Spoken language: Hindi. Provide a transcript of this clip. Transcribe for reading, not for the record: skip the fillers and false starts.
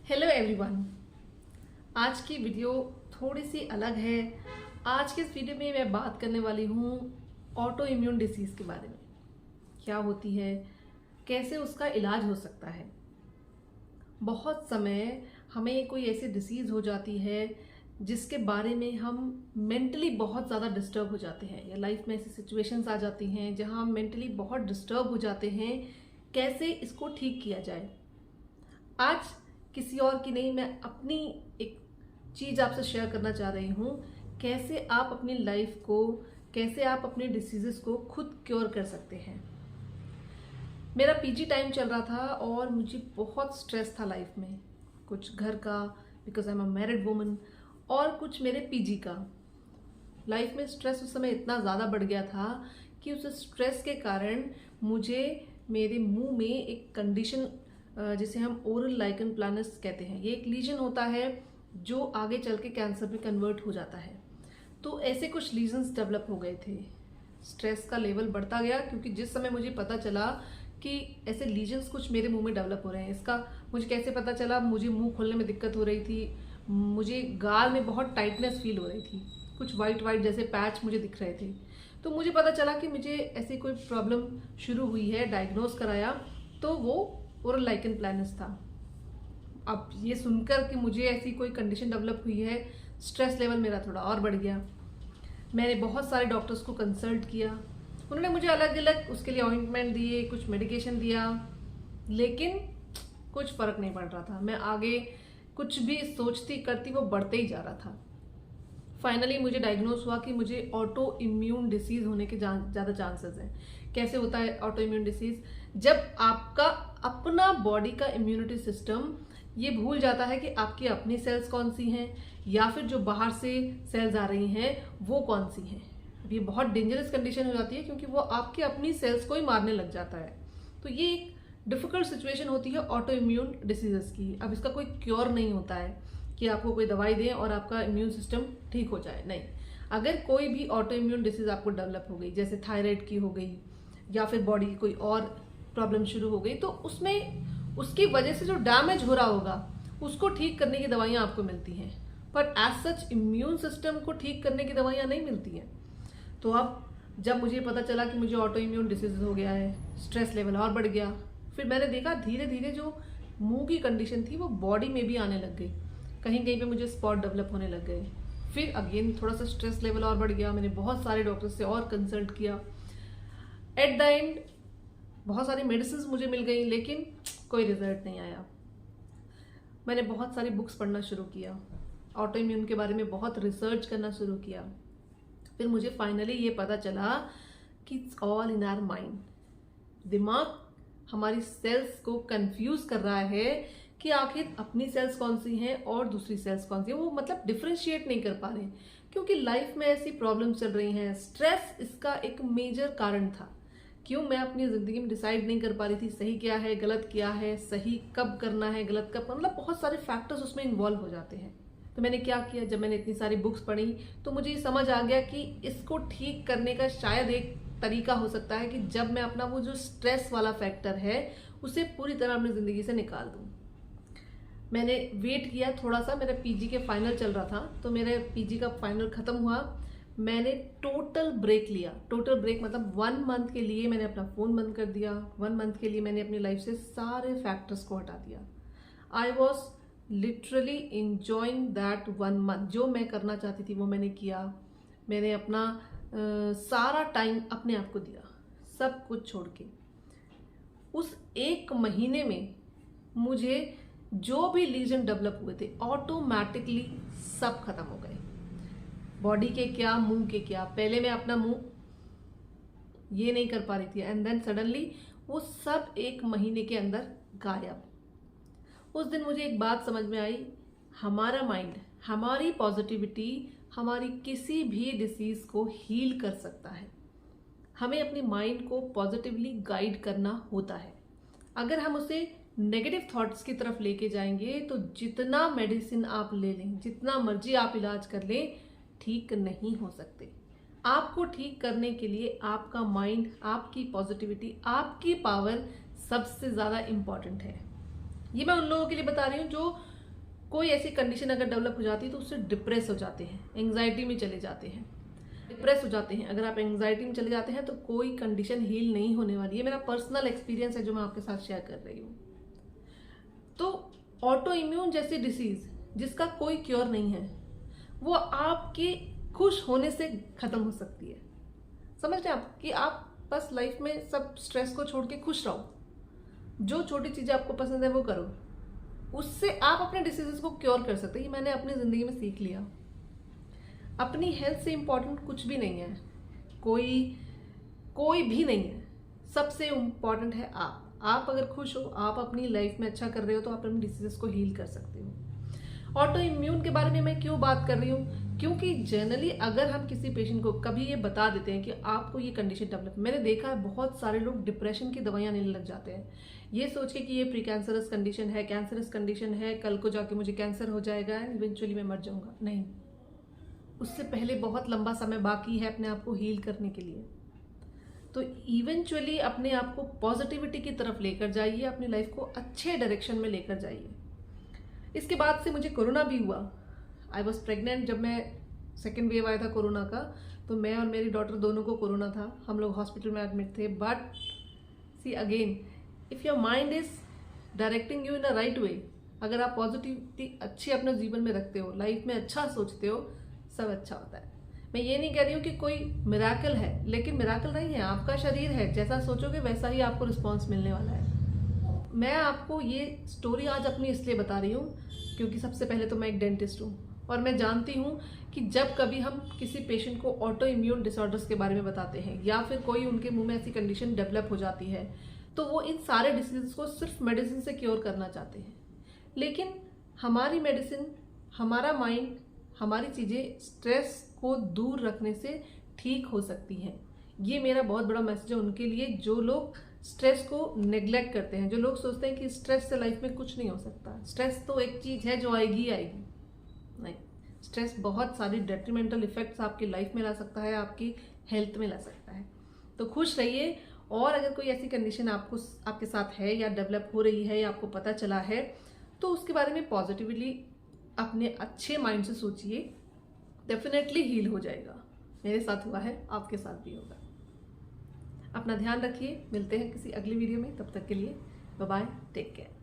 Hello everyone. आज की वीडियो थोड़ी सी अलग है। आज के इस वीडियो में मैं बात करने वाली हूँ ऑटो इम्यून डिसीज़ के बारे में। क्या होती है, कैसे उसका इलाज हो सकता है। बहुत समय हमें कोई ऐसी डिसीज़ हो जाती है जिसके बारे में हम मेंटली बहुत ज़्यादा डिस्टर्ब हो जाते हैं, या लाइफ में ऐसी सिचुएशंस आ जाती हैं जहाँ हम मेंटली बहुत डिस्टर्ब हो जाते हैं। कैसे इसको ठीक किया जाए, आज किसी और की नहीं, मैं अपनी एक चीज़ आपसे शेयर करना चाह रही हूँ। कैसे आप अपनी लाइफ को, कैसे आप अपने डिसीजेस को खुद क्योर कर सकते हैं। मेरा पीजी टाइम चल रहा था और मुझे बहुत स्ट्रेस था लाइफ में, कुछ घर का, because I am a married woman, और कुछ मेरे पीजी का। लाइफ में स्ट्रेस उस समय इतना ज़्यादा बढ़ गया था कि उस स्ट्रेस के कारण मुझे मेरे मुंह में एक कंडीशन, जिसे हम ओरल लाइकन प्लानस कहते हैं, ये एक लीजन होता है जो आगे चल के कैंसर में कन्वर्ट हो जाता है। तो ऐसे कुछ लीजन्स डेवलप हो गए थे। स्ट्रेस का लेवल बढ़ता गया क्योंकि जिस समय मुझे पता चला कि ऐसे लीजन्स कुछ मेरे मुंह में डेवलप हो रहे हैं, इसका मुझे कैसे पता चला, मुझे मुंह खोलने में दिक्कत हो रही थी, मुझे गाल में बहुत टाइटनेस फील हो रही थी, कुछ वाइट वाइट जैसे पैच मुझे दिख रहे थे। तो मुझे पता चला कि मुझे ऐसी कोई प्रॉब्लम शुरू हुई है। डायग्नोज कराया तो वो ओरल लाइकन प्लानस था। अब ये सुनकर कि मुझे ऐसी कोई कंडीशन डेवलप हुई है, स्ट्रेस लेवल मेरा थोड़ा और बढ़ गया। मैंने बहुत सारे डॉक्टर्स को कंसल्ट किया, उन्होंने मुझे अलग अलग उसके लिए ऑइंटमेंट दिए, कुछ मेडिकेशन दिया, लेकिन कुछ फ़र्क नहीं पड़ रहा था। मैं आगे कुछ भी सोचती करती वो बढ़ते ही जा रहा था। फाइनली मुझे डायग्नोस हुआ कि मुझे ऑटो इम्यून डिसीज़ होने के ज़्यादा चांसेस हैं। कैसे होता है ऑटो इम्यून डिसीज़? जब आपका अपना बॉडी का इम्यूनिटी सिस्टम ये भूल जाता है कि आपकी अपनी सेल्स कौन सी हैं, या फिर जो बाहर से सेल्स आ रही हैं वो कौन सी हैं। ये बहुत डेंजरस कंडीशन हो जाती है क्योंकि वो आपकी अपनी सेल्स को ही मारने लग जाता है। तो ये एक डिफ़िकल्ट सिचुएशन होती है ऑटो इम्यून डिसीजेस की। अब इसका कोई क्योर नहीं होता है कि आपको कोई दवाई दें और आपका इम्यून सिस्टम ठीक हो जाए, नहीं। अगर कोई भी ऑटो इम्यून डिसीज आपको डेवलप हो गई, जैसे थायराइड की हो गई या फिर बॉडी की कोई और प्रॉब्लम शुरू हो गई, तो उसमें उसकी वजह से जो डैमेज हो रहा होगा उसको ठीक करने की दवाइयाँ आपको मिलती हैं, पर एज सच इम्यून सिस्टम को ठीक करने की दवाइयाँ नहीं मिलती हैं। तो अब जब मुझे पता चला कि मुझे ऑटो इम्यून डिसीज हो गया है, स्ट्रेस लेवल और बढ़ गया। फिर मैंने देखा धीरे धीरे जो मुंह की कंडीशन थी वो बॉडी में भी आने लग गई, कहीं कहीं पे मुझे स्पॉट डेवलप होने लग गए। फिर अगेन थोड़ा सा स्ट्रेस लेवल और बढ़ गया, मैंने बहुत सारे डॉक्टर से और कंसल्ट किया। एट द एंड बहुत सारी मेडिसिन मुझे मिल गई, लेकिन कोई रिजल्ट नहीं आया। मैंने बहुत सारी बुक्स पढ़ना शुरू किया, ऑटो इम्यून के बारे में बहुत रिसर्च करना शुरू किया। फिर मुझे फाइनली ये पता चला कि it's all in our mind. दिमाग हमारी सेल्स को कंफ्यूज कर रहा है कि आखिर अपनी सेल्स कौन सी हैं और दूसरी सेल्स कौन सी हैं। वो मतलब डिफ्रेंशिएट नहीं कर पा रहे, क्योंकि लाइफ में ऐसी प्रॉब्लम चल रही हैं। स्ट्रेस इसका एक मेजर कारण था। क्यों मैं अपनी ज़िंदगी में डिसाइड नहीं कर पा रही थी सही क्या है, गलत क्या है, सही कब करना है, गलत कब, मतलब बहुत सारे फैक्टर्स उसमें इन्वॉल्व हो जाते हैं। तो मैंने क्या किया, जब मैंने इतनी सारी बुक्स पढ़ी तो मुझे ये समझ आ गया कि इसको ठीक करने का शायद एक तरीका हो सकता है कि जब मैं अपना वो जो स्ट्रेस वाला फैक्टर है उसे पूरी तरह अपनी ज़िंदगी से निकाल दूँ। मैंने वेट किया थोड़ा सा, मेरा पीजी के फाइनल चल रहा था, तो मेरे पीजी का फाइनल ख़त्म हुआ। मैंने टोटल ब्रेक लिया। टोटल ब्रेक मतलब 1 मंथ के लिए मैंने अपना फ़ोन बंद कर दिया। 1 मंथ के लिए मैंने अपनी लाइफ से सारे फैक्टर्स को हटा दिया। I was literally enjoying that 1 month. जो मैं करना चाहती थी वो मैंने किया। मैंने अपना सारा टाइम अपने आप को दिया, सब कुछ छोड़ के। उस 1 महीने में मुझे जो भी लीजन डेवलप हुए थे ऑटोमेटिकली सब खत्म हो गए। बॉडी के क्या, मुंह के क्या। पहले मैं अपना मुंह ये नहीं कर पा रही थी, एंड देन सडनली वो सब 1 महीने के अंदर गायब। उस दिन मुझे एक बात समझ में आई, हमारा माइंड, हमारी पॉजिटिविटी हमारी किसी भी डिसीज को हील कर सकता है। हमें अपने माइंड को पॉजिटिवली गाइड करना होता है। अगर हम उसे नेगेटिव थॉट्स की तरफ लेके जाएंगे तो जितना मेडिसिन आप ले लें, जितना मर्जी आप इलाज कर लें, ठीक नहीं हो सकते। आपको ठीक करने के लिए आपका माइंड, आपकी पॉजिटिविटी, आपकी पावर सबसे ज़्यादा इम्पॉर्टेंट है। ये मैं उन लोगों के लिए बता रही हूँ जो कोई ऐसी कंडीशन अगर डेवलप हो जाती है तो उससे डिप्रेस हो जाते हैं, एंग्जाइटी में चले जाते हैं, डिप्रेस हो जाते हैं। अगर आप एंग्जाइटी में चले जाते हैं तो कोई कंडीशन हील नहीं होने वाली है। मेरा पर्सनल एक्सपीरियंस है जो मैं आपके साथ शेयर कर रही हूँ। तो ऑटो इम्यून जैसी डिसीज जिसका कोई क्योर नहीं है, वो आपके खुश होने से खत्म हो सकती है। समझ रहे आप कि आप बस लाइफ में सब स्ट्रेस को छोड़ के खुश रहो, जो छोटी चीजें आपको पसंद है वो करो, उससे आप अपने डिसीजेस को क्योर कर सकते हैं। ये मैंने अपनी जिंदगी में सीख लिया। अपनी हेल्थ से इंपॉर्टेंट कुछ भी नहीं है, कोई भी नहीं है। सबसे इंपॉर्टेंट है आप अगर खुश हो, आप अपनी लाइफ में अच्छा कर रहे हो तो आप अपने डिसीजेस को हील कर सकते हो। ऑटो इम्यून के बारे में मैं क्यों बात कर रही हूँ, क्योंकि जनरली अगर हम किसी पेशेंट को कभी ये बता देते हैं कि आपको ये कंडीशन डेवलप, मैंने देखा है बहुत सारे लोग डिप्रेशन की दवाइयाँ लेने लग जाते हैं ये सोच के कि ये प्री कैंसरस कंडीशन है, कैंसरस कंडीशन है, कल को जाके मुझे कैंसर हो जाएगा एंड इवेंचुअली मैं मर जाऊंगा। नहीं, उससे पहले बहुत लंबा समय बाकी है अपने आप को हील करने के लिए। तो इवेंचुअली अपने आप को पॉजिटिविटी की तरफ लेकर जाइए, अपनी लाइफ को अच्छे डायरेक्शन में लेकर जाइए। इसके बाद से मुझे कोरोना भी हुआ। आई वॉज प्रेग्नेंट जब मैं सेकेंड वेव आया था कोरोना का, तो मैं और मेरी डॉटर दोनों को कोरोना था। हम लोग हॉस्पिटल में एडमिट थे। But see again, if your mind is directing you in a right way, अगर आप पॉजिटिविटी अच्छी अपने जीवन में रखते हो, लाइफ में अच्छा सोचते हो, सब अच्छा होता है। मैं ये नहीं कह रही हूँ कि कोई मिराकल है, लेकिन मिराकल नहीं है, आपका शरीर है, जैसा सोचोगे वैसा ही आपको रिस्पॉन्स मिलने वाला है। मैं आपको ये स्टोरी आज अपनी इसलिए बता रही हूँ क्योंकि सबसे पहले तो मैं एक डेंटिस्ट हूँ और मैं जानती हूँ कि जब कभी हम किसी पेशेंट को ऑटो इम्यून डिसऑर्डर्स के बारे में बताते हैं या फिर कोई उनके मुंह में ऐसी कंडीशन डेवलप हो जाती है, तो वो इन सारे डिसीज को सिर्फ मेडिसिन से क्योर करना चाहते हैं। लेकिन हमारी मेडिसिन, हमारा माइंड, हमारी चीज़ें स्ट्रेस को दूर रखने से ठीक हो सकती हैं। ये मेरा बहुत बड़ा मैसेज है उनके लिए जो लोग स्ट्रेस को नेग्लेक्ट करते हैं, जो लोग सोचते हैं कि स्ट्रेस से लाइफ में कुछ नहीं हो सकता। स्ट्रेस तो एक चीज़ है जो आएगी आएगी, नहीं, स्ट्रेस बहुत सारी डेट्रीमेंटल इफेक्ट्स आपकी लाइफ में ला सकता है, आपकी हेल्थ में ला सकता है। तो खुश रहिए। और अगर कोई ऐसी कंडीशन आपके साथ है या डेवलप हो रही है या आपको पता चला है, तो उसके बारे में पॉजिटिवली अपने अच्छे माइंड से सोचिए, डेफिनेटली हील हो जाएगा। मेरे साथ हुआ है, आपके साथ भी होगा। अपना ध्यान रखिए। मिलते हैं किसी अगली वीडियो में, तब तक के लिए बाय बाय, टेक केयर।